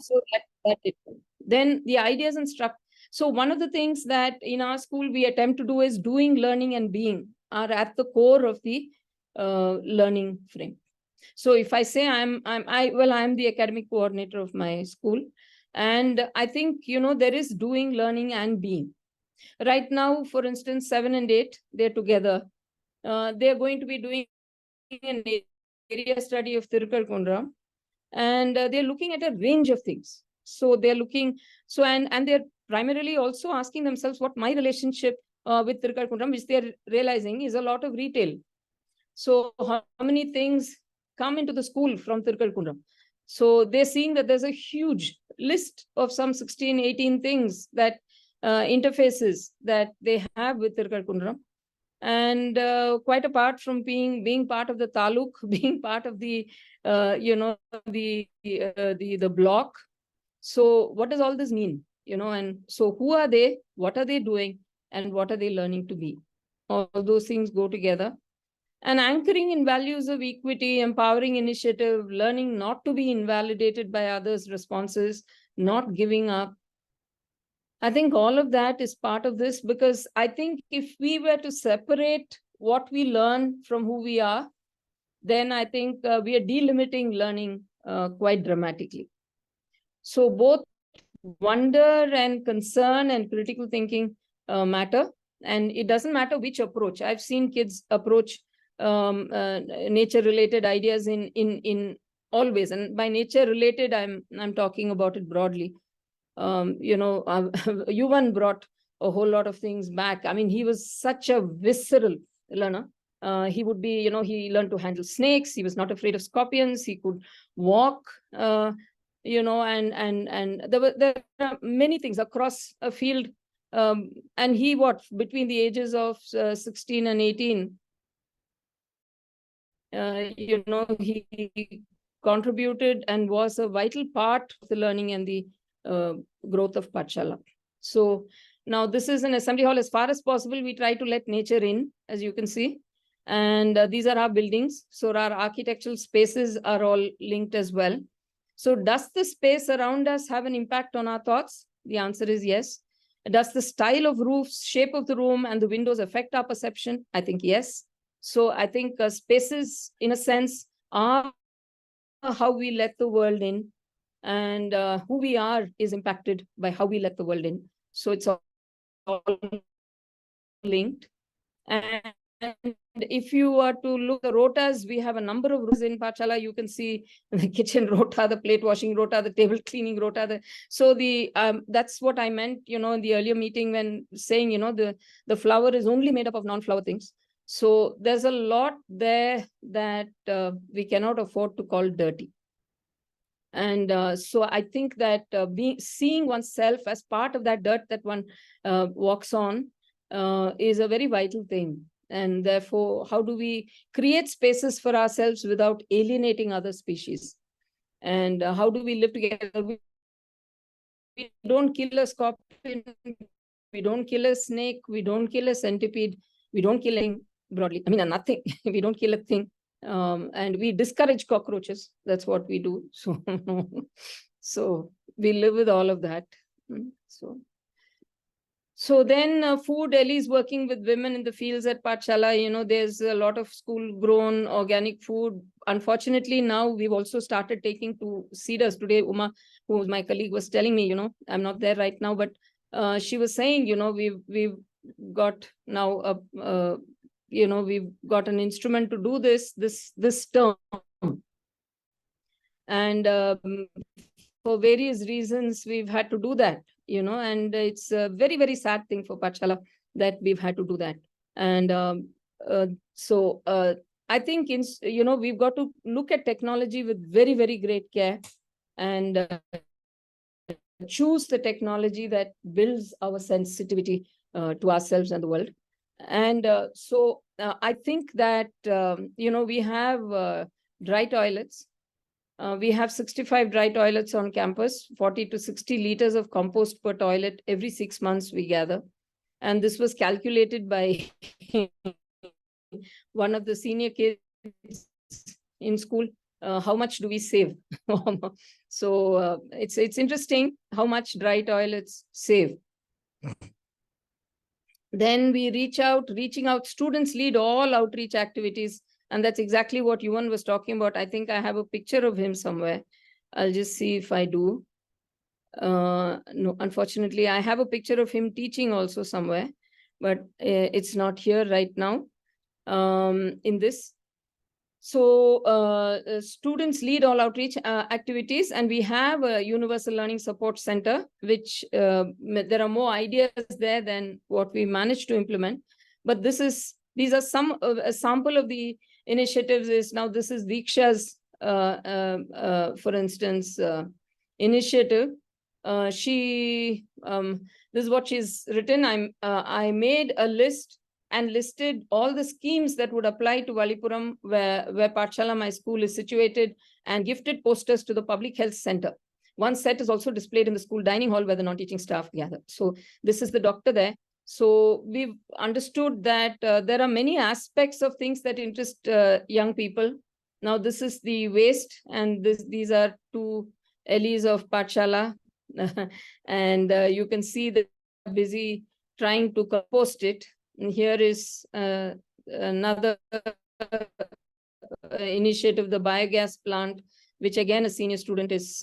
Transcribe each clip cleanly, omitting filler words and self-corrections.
so that it, then the ideas and structure. So one of the things that in our school we attempt to do is doing, learning, and being are at the core of the learning frame. So if I say I'm the academic coordinator of my school, and I think, there is doing, learning, and being. Right now, for instance, 7 and 8, they're together. They're going to be doing an area study of Tirukazhunduram, and they're looking at a range of things. So they're looking, and they're primarily also asking themselves what my relationship with Tirukazhunduram, which they're realizing is a lot of retail. So how many things come into the school from Tirukazhunduram? So they're seeing that there's a huge list of some 16, 18 things that interfaces that they have with Tirukazhunduram. And quite apart from being part of the taluk, being part of the the block. So what does all this mean? And so who are they? What are they doing? And what are they learning to be? All those things go together. And anchoring in values of equity, empowering initiative, learning not to be invalidated by others' responses, not giving up. I think all of that is part of this, because I think if we were to separate what we learn from who we are, then I think we are delimiting learning quite dramatically. So both wonder and concern and critical thinking matter. And it doesn't matter which approach. I've seen kids approach nature-related ideas in always. And by nature-related, I'm talking about it broadly. Yuvan brought a whole lot of things back. I mean, he was such a visceral learner. He would be, he learned to handle snakes. He was not afraid of scorpions. He could walk, and there are many things across a field. And he, between the ages of 16 and 18, he contributed and was a vital part of the learning and the growth of Pathshala. So now this is an assembly hall. As far as possible, we try to let nature in, as you can see. And these are our buildings. So our architectural spaces are all linked as well. So does the space around us have an impact on our thoughts? The answer is yes. Does the style of roofs, shape of the room, and the windows affect our perception? I think yes. So I think spaces, in a sense, are how we let the world in, and who we are is impacted by how we let the world in. So it's all linked. And if you were to look at the rotas, we have a number of rotas in Pathshala. You can see the kitchen rota, the plate washing rota, the table cleaning rota. So that's what I meant, in the earlier meeting when saying, the flower is only made up of non-flower things. So there's a lot there that we cannot afford to call dirty. And so I think that seeing oneself as part of that dirt that one walks on is a very vital thing. And therefore, how do we create spaces for ourselves without alienating other species? And how do we live together? We don't kill a scorpion, we don't kill a snake, we don't kill a centipede, we don't kill anything broadly. I mean, nothing. We don't kill a thing. And we discourage cockroaches. That's what we do. So we live with all of that. So then food, Ellie's working with women in the fields at Pathshala. There's a lot of school-grown organic food. Unfortunately, now we've also started taking to Cedars. Today, Uma, who was my colleague, was telling me, I'm not there right now, but she was saying, we've got now we've got an instrument to do this term. And for various reasons, we've had to do that, and it's a very, very sad thing for Pathshala that we've had to do that. And so I think, we've got to look at technology with very, very great care and choose the technology that builds our sensitivity to ourselves and the world. And so I think that, we have dry toilets. We have 65 dry toilets on campus, 40 to 60 liters of compost per toilet every 6 months we gather. And this was calculated by one of the senior kids in school. how much do we save? So it's interesting how much bright oil it's save. Then we reaching out, students lead all outreach activities. And that's exactly what Yuvan was talking about. I think I have a picture of him somewhere. I'll just see if I do. No, unfortunately, I have a picture of him teaching also somewhere, but it's not here right now in this. So students lead all outreach activities, and we have a Universal Learning Support Center, which there are more ideas there than what we managed to implement. But these are some a sample of the initiatives. Is now this is Diksha's, for instance, initiative. This is what she's written. I made a list and listed all the schemes that would apply to Valipuram, where Pathshala, my school, is situated, and gifted posters to the public health center. One set is also displayed in the school dining hall where the non-teaching staff gather. So this is the doctor there. So we've understood that there are many aspects of things that interest young people. Now this is the waste, and these are two Ellies of Pathshala. And you can see that they're busy trying to compost it. And here is another initiative, the biogas plant, which again a senior student is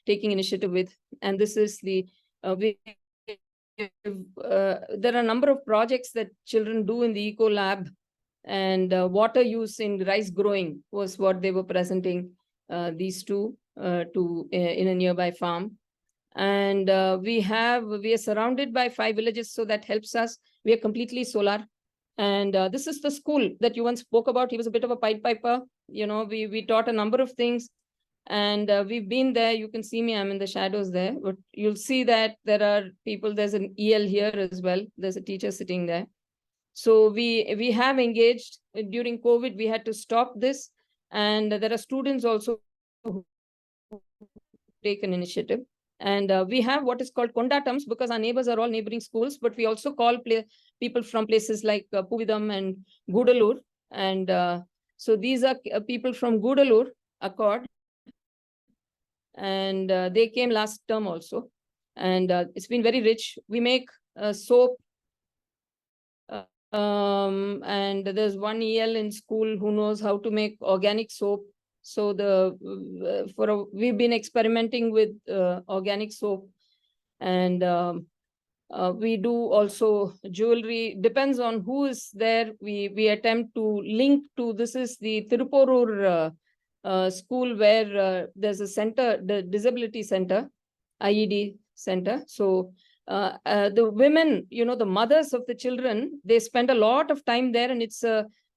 taking initiative with. And this is the there are a number of projects that children do in the eco lab, and water use in rice growing was what they were presenting, these two in a nearby farm. And we are surrounded by 5 villages, so that helps us. We are completely solar. And this is the school that you once spoke about. He was a bit of a Pied Piper. You know, we taught a number of things, and we've been there. You can see me, I'm in the shadows there, but you'll see that there are people. There's an EL here as well. There's a teacher sitting there. So we have engaged. During COVID, we had to stop this. And there are students also who take an initiative. And we have what is called Kondatams, because our neighbors are all neighboring schools, but we also call people from places like Puvidam and Gudalur. And so these are people from Gudalur Accord. And they came last term also. And it's been very rich. We make soap. And there's one EL in school who knows how to make organic soap. So we've been experimenting with organic soap, and we do also jewelry. Depends on who is there. We attempt to link to. This is the Tiruporur school where there's a center, the disability center, IED center. So the women, the mothers of the children, they spend a lot of time there, and it's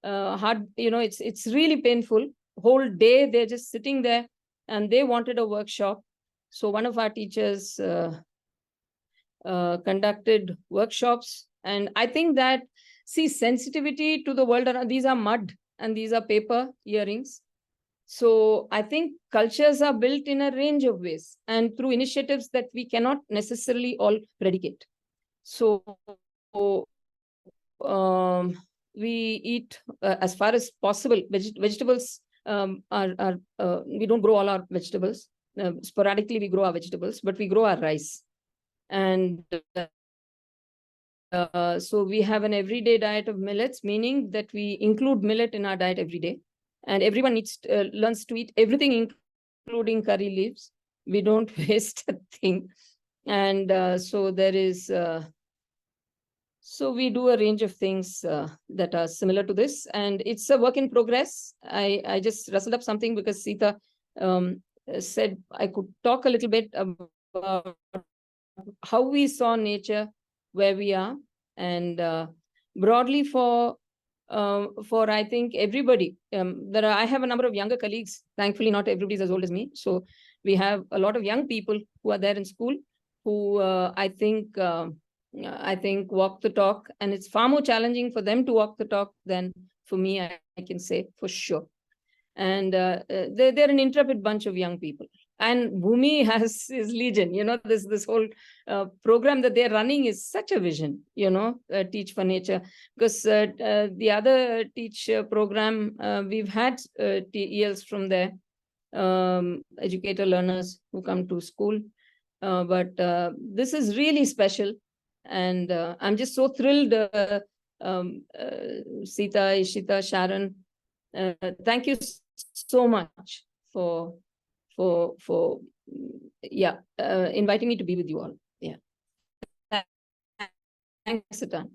hard. It's really painful. Whole day they're just sitting there, and they wanted a workshop. So one of our teachers conducted workshops. And I think that, sensitivity to the world around, these are mud and these are paper earrings. So I think cultures are built in a range of ways, and through initiatives that we cannot necessarily all predicate. So we eat as far as possible vegetables. We don't grow all our vegetables. Sporadically we grow our vegetables, but we grow our rice. And so we have an everyday diet of millets, meaning that we include millet in our diet every day. And everyone learns to eat everything, including curry leaves. We don't waste a thing. And so there is... So we do a range of things that are similar to this, and it's a work in progress. I just rustled up something because Sita said I could talk a little bit about how we saw nature where we are, and broadly for I think everybody. I have a number of younger colleagues. Thankfully, not everybody's as old as me. So we have a lot of young people who are there in school who I think walk the talk, and it's far more challenging for them to walk the talk than for me, I can say for sure. And they're an intrepid bunch of young people. And Bhumi has his legion, this whole program that they're running is such a vision, Teach for Nature. Because the other Teach program, we've had ELs from there. educator learners who come to school. But this is really special. And I'm just so thrilled, Sita, Ishita, Sharon. Thank you so much for inviting me to be with you all. Yeah. Thanks a ton.